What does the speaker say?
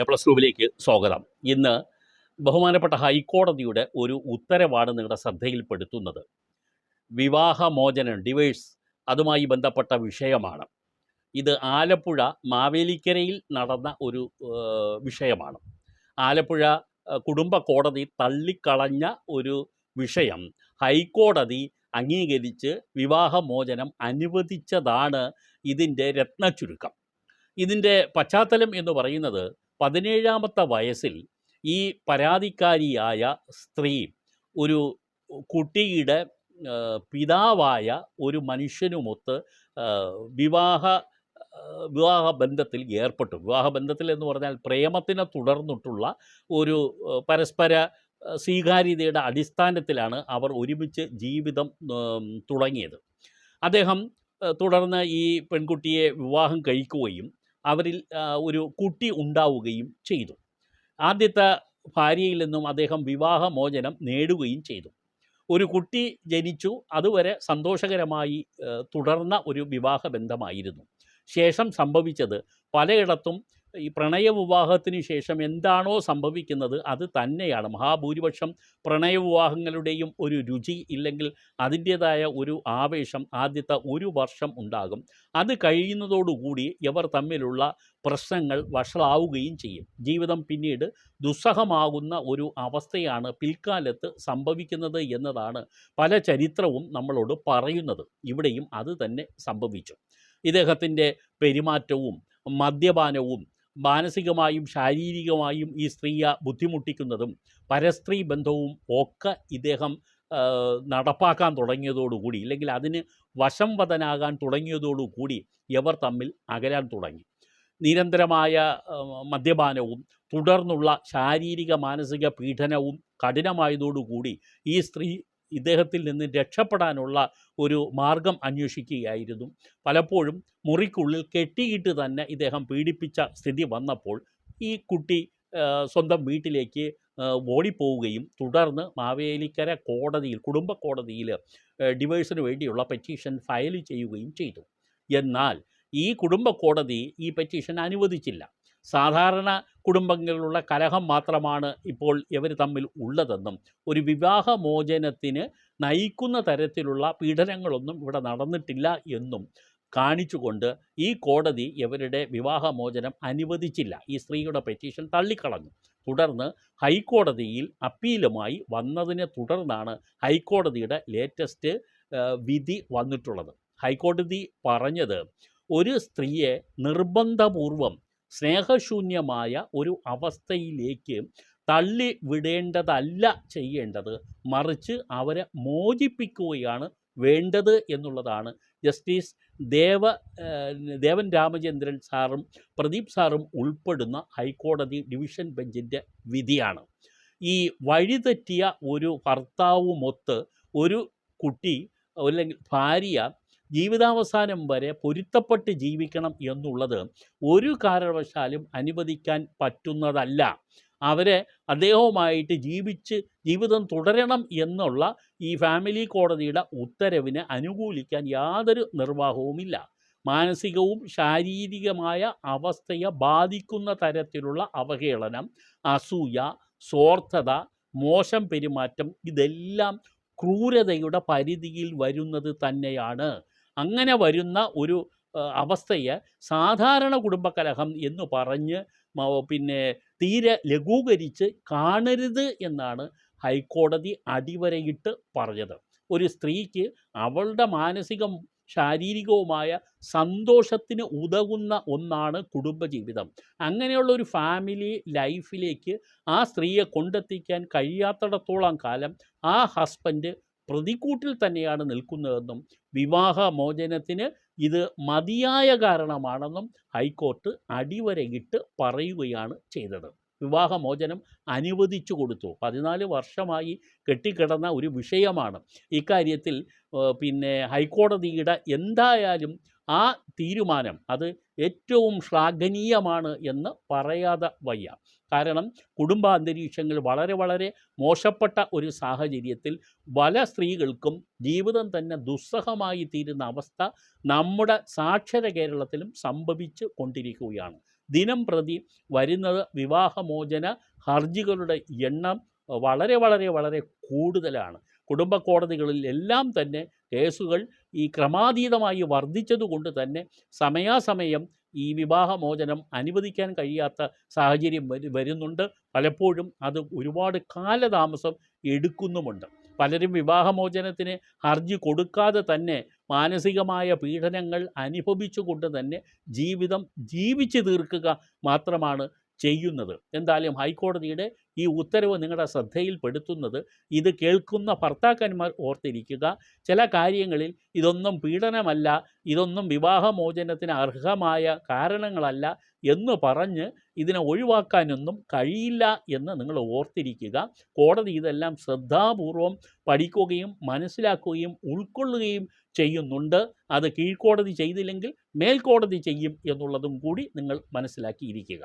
A+2 സ്വാഗതം. ഇന്ന് ബഹുമാനപ്പെട്ട ഹൈക്കോടതിയുടെ ഒരു ഉത്തരവാണ് നിങ്ങളുടെ ശ്രദ്ധയിൽപ്പെടുത്തുന്നത്. വിവാഹമോചനം, ഡിവേഴ്സ്, അതുമായി ബന്ധപ്പെട്ട വിഷയമാണ്. ഇത് ആലപ്പുഴ മാവേലിക്കരയിൽ നടന്ന ഒരു വിഷയമാണ്. ആലപ്പുഴ കുടുംബ കോടതി തള്ളിക്കളഞ്ഞ ഒരു വിഷയം ഹൈക്കോടതി അംഗീകരിച്ച് വിവാഹമോചനം അനുവദിച്ചതാണ് ഇതിൻ്റെ രത്നച്ചുരുക്കം. ഇതിൻ്റെ പശ്ചാത്തലം എന്ന് പറയുന്നത് 17ാമത്തെ വയസ്സിൽ ഈ പരാതിക്കാരിയായ സ്ത്രീ ഒരു കുട്ടിയുടെ പിതാവായ ഒരു മനുഷ്യനുമൊത്ത് വിവാഹബന്ധത്തിൽ ഏർപ്പെട്ടു. വിവാഹബന്ധത്തിൽ എന്ന് പറഞ്ഞാൽ പ്രേമത്തിനെ തുടർന്നിട്ടുള്ള ഒരു പരസ്പര സ്വീകാര്യതയുടെ അടിസ്ഥാനത്തിലാണ് അവർ ഒരുമിച്ച് ജീവിതം തുടങ്ങിയത്. അദ്ദേഹം തുടർന്ന് ഈ പെൺകുട്ടിയെ വിവാഹം കഴിക്കുകയും അവരിൽ ഒരു കുട്ടി ഉണ്ടാവുകയും ചെയ്തു. ആദ്യത്തെ ഭാര്യയിൽ നിന്നും അദ്ദേഹം വിവാഹമോചനം നേടുകയും ചെയ്തു. ഒരു കുട്ടി ജനിച്ചു. അതുവരെ സന്തോഷകരമായി തുടർന്ന ഒരു വിവാഹബന്ധമായിരുന്നു. ശേഷം സംഭവിച്ചത് പലയിടത്തും ഈ പ്രണയവിവാഹത്തിന് ശേഷം എന്താണോ സംഭവിക്കുന്നത് അത് തന്നെയാണ്. മഹാഭൂരിപക്ഷം പ്രണയവിവാഹങ്ങളുടെയും ഒരു രുചി ഇല്ലെങ്കിൽ അതിൻ്റേതായ ഒരു ആവേശം ആദ്യത്തെ ഒരു വർഷം ഉണ്ടാകും. അത് കഴിയുന്നതോടുകൂടി ഇവർ തമ്മിലുള്ള പ്രശ്നങ്ങൾ വഷളാവുകയും ചെയ്യും. ജീവിതം പിന്നീട് ദുസ്സഹമാകുന്ന ഒരു അവസ്ഥയാണ് പിൽക്കാലത്ത് സംഭവിക്കുന്നത് എന്നതാണ് പല ചരിത്രവും നമ്മളോട് പറയുന്നത്. ഇവിടെയും അത് തന്നെ സംഭവിച്ചു. ഇദ്ദേഹത്തിൻ്റെ പെരുമാറ്റവും മദ്യപാനവും മാനസികമായും ശാരീരികമായും ഈ സ്ത്രീയെ ബുദ്ധിമുട്ടിക്കുന്നതും പരസ്ത്രീ ബന്ധവും ഒക്കെ ഇദ്ദേഹം നടപ്പാക്കാൻ തുടങ്ങിയതോടുകൂടി, ഇല്ലെങ്കിൽ അതിന് വശംവദനാകാൻ തുടങ്ങിയതോടുകൂടി ഇവർ തമ്മിൽ അകലാൻ തുടങ്ങി. നിരന്തരമായ മദ്യപാനവും തുടർന്നുള്ള ശാരീരിക മാനസിക പീഡനവും കഠിനമായതോടുകൂടി ഈ സ്ത്രീ ഇദ്ദേഹത്തിൽ നിന്ന് രക്ഷപ്പെടാനുള്ള ഒരു മാർഗം അന്വേഷിക്കുകയായിരുന്നു. പലപ്പോഴും മുറിക്കുള്ളിൽ കെട്ടിയിട്ട് തന്നെ ഇദ്ദേഹം പീഡിപ്പിച്ച സ്ഥിതി വന്നപ്പോൾ ഈ കുട്ടി സ്വന്തം വീട്ടിലേക്ക് ഓടിപ്പോവുകയും തുടർന്ന് മാവേലിക്കര കോടതിയിൽ, കുടുംബ കോടതിയിൽ ഡിവേഴ്സിന് വേണ്ടിയുള്ള പെറ്റീഷൻ ഫയൽ ചെയ്യുകയും ചെയ്തു. എന്നാൽ ഈ കുടുംബ കോടതി ഈ പെറ്റീഷൻ അനുവദിച്ചില്ല. സാധാരണ കുടുംബങ്ങളിലുള്ള കലഹം മാത്രമാണ് ഇപ്പോൾ ഇവർ തമ്മിൽ ഉള്ളതെന്നും ഒരു വിവാഹമോചനത്തിന് നയിക്കുന്ന തരത്തിലുള്ള പീഡനങ്ങളൊന്നും ഇവിടെ നടന്നിട്ടില്ല എന്നും കാണിച്ചുകൊണ്ട് ഈ കോടതി ഇവരുടെ വിവാഹമോചനം അനുവദിച്ചില്ല. ഈ സ്ത്രീയുടെ പെറ്റീഷൻ തള്ളിക്കളഞ്ഞു. തുടർന്ന് ഹൈക്കോടതിയിൽ അപ്പീലുമായി വന്നതിനെ തുടർന്നാണ് ഹൈക്കോടതിയുടെ ലേറ്റസ്റ്റ് വിധി വന്നിട്ടുള്ളത്. ഹൈക്കോടതി പറഞ്ഞത് ഒരു സ്ത്രീയെ നിർബന്ധപൂർവം സ്നേഹശൂന്യമായ ഒരു അവസ്ഥയിലേക്ക് തള്ളിവിടേണ്ടതല്ല ചെയ്യേണ്ടത്, മറിച്ച് അവരെ മോചിപ്പിക്കുകയാണ് വേണ്ടത് എന്നുള്ളതാണ് ജസ്റ്റിസ് ദേവൻ രാമചന്ദ്രൻ സാറും പ്രദീപ് സാറും ഉൾപ്പെടുന്ന ഹൈക്കോടതി ഡിവിഷൻ ബെഞ്ചിൻ്റെ വിധിയാണ്. ഈ വഴിതെറ്റിയ ഒരു ഭർത്താവുമൊത്ത് ഒരു കുട്ടി അല്ലെങ്കിൽ ഭാര്യ ജീവിതാവസാനം വരെ പൊരുത്തപ്പെട്ട് ജീവിക്കണം എന്നുള്ളത് ഒരു കാരണവശാലും അനുവദിക്കാൻ പറ്റുന്നതല്ല. അവരെ അദ്ദേഹവുമായിട്ട് ജീവിതം തുടരണം എന്നുള്ള ഈ ഫാമിലി കോടതിയുടെ ഉത്തരവിനെ അനുകൂലിക്കാൻ യാതൊരു നിർവാഹവുമില്ല. മാനസികവും ശാരീരികമായ അവസ്ഥയെ ബാധിക്കുന്ന തരത്തിലുള്ള അവഹേളനം, അസൂയ, സ്വാർത്ഥത, മോശം പെരുമാറ്റം ഇതെല്ലാം ക്രൂരതയുടെ പരിധിയിൽ വരുന്നത് തന്നെയാണ്. അങ്ങനെ വരുന്ന ഒരു അവസ്ഥയെ സാധാരണ കുടുംബകലഹം എന്ന് പറഞ്ഞ് തീരെ ലഘൂകരിച്ച് കാണരുത് എന്നാണ് ഹൈക്കോടതി അടിവരയിട്ട് പറഞ്ഞത്. ഒരു സ്ത്രീക്ക് അവളുടെ മാനസികം ശാരീരികവുമായ സന്തോഷത്തിന് ഉതകുന്ന ഒന്നാണ് കുടുംബജീവിതം. അങ്ങനെയുള്ള ഒരു ഫാമിലി ലൈഫിലേക്ക് ആ സ്ത്രീയെ കൊണ്ടെത്തിക്കാൻ കഴിയാത്തിടത്തോളം കാലം ആ ഹസ്ബൻഡ് പ്രതിക്കൂട്ടിൽ തന്നെയാണ് നിൽക്കുന്നതെന്നും വിവാഹമോചനത്തിന് ഇത് മതിയായ കാരണമാണെന്നും ഹൈക്കോർട്ട് അടിവരയിട്ട് പറയുകയാണ് ചെയ്തത്. വിവാഹമോചനം അനുവദിച്ചു കൊടുത്തു. 14 വർഷമായി കെട്ടിക്കിടന്ന ഒരു വിഷയമാണ്. ഇക്കാര്യത്തിൽ ഹൈക്കോടതിയുടെ എന്തായാലും ആ തീരുമാനം അത് ഏറ്റവും ശ്ലാഘനീയമാണ് എന്ന് പറയാതെ വയ്യ. കാരണം കുടുംബാന്തരീക്ഷങ്ങൾ വളരെ വളരെ മോശപ്പെട്ട ഒരു സാഹചര്യത്തിൽ പല സ്ത്രീകൾക്കും ജീവിതം തന്നെ ദുസ്സഹമായി തീരുന്ന അവസ്ഥ നമ്മുടെ സാക്ഷര കേരളത്തിലും സംഭവിച്ചു കൊണ്ടിരിക്കുകയാണ്. ദിനം പ്രതി വരുന്നത് വിവാഹമോചന ഹർജികളുടെ എണ്ണം വളരെ വളരെ വളരെ കൂടുതലാണ്. കുടുംബ കോടതികളിൽ എല്ലാം തന്നെ കേസുകൾ ഈ ക്രമാതീതമായി വർദ്ധിച്ചതുകൊണ്ട് തന്നെ സമയാസമയം ഈ വിവാഹമോചനം അനുവദിക്കാൻ കഴിയാത്ത സാഹചര്യം വരുന്നുണ്ട്. പലപ്പോഴും അത് ഒരുപാട് കാലതാമസം എടുക്കുന്നുമുണ്ട്. പലരും വിവാഹമോചനത്തിന് ഹർജി കൊടുക്കാതെ തന്നെ മാനസികമായ പീഡനങ്ങൾ അനുഭവിച്ചുകൊണ്ട് തന്നെ ജീവിതം ജീവിച്ചു തീർക്കുക മാത്രമാണ് ചെയ്യുന്നത്. എന്തായാലും ഹൈക്കോടതിയുടെ ഈ ഉത്തരവ് നിങ്ങളുടെ ശ്രദ്ധയിൽപ്പെടുത്തുന്നത് ഇത് കേൾക്കുന്ന ഭർത്താക്കന്മാർ ഓർത്തിരിക്കുക. ചില കാര്യങ്ങളിൽ ഇതൊന്നും പീഡനമല്ല, ഇതൊന്നും വിവാഹമോചനത്തിന് അർഹമായ കാരണങ്ങളല്ല എന്ന് പറഞ്ഞ് ഇതിനെ ഒഴിവാക്കാനൊന്നും കഴിയില്ല എന്ന് നിങ്ങൾ ഓർത്തിരിക്കുക. കോടതി ഇതെല്ലാം ശ്രദ്ധാപൂർവം പഠിക്കുകയും മനസ്സിലാക്കുകയും ഉൾക്കൊള്ളുകയും ചെയ്യുന്നുണ്ട്. അത് കീഴ്ക്കോടതി ചെയ്തില്ലെങ്കിൽ മേൽക്കോടതി ചെയ്യും എന്നുള്ളതും കൂടി നിങ്ങൾ മനസ്സിലാക്കിയിരിക്കുക.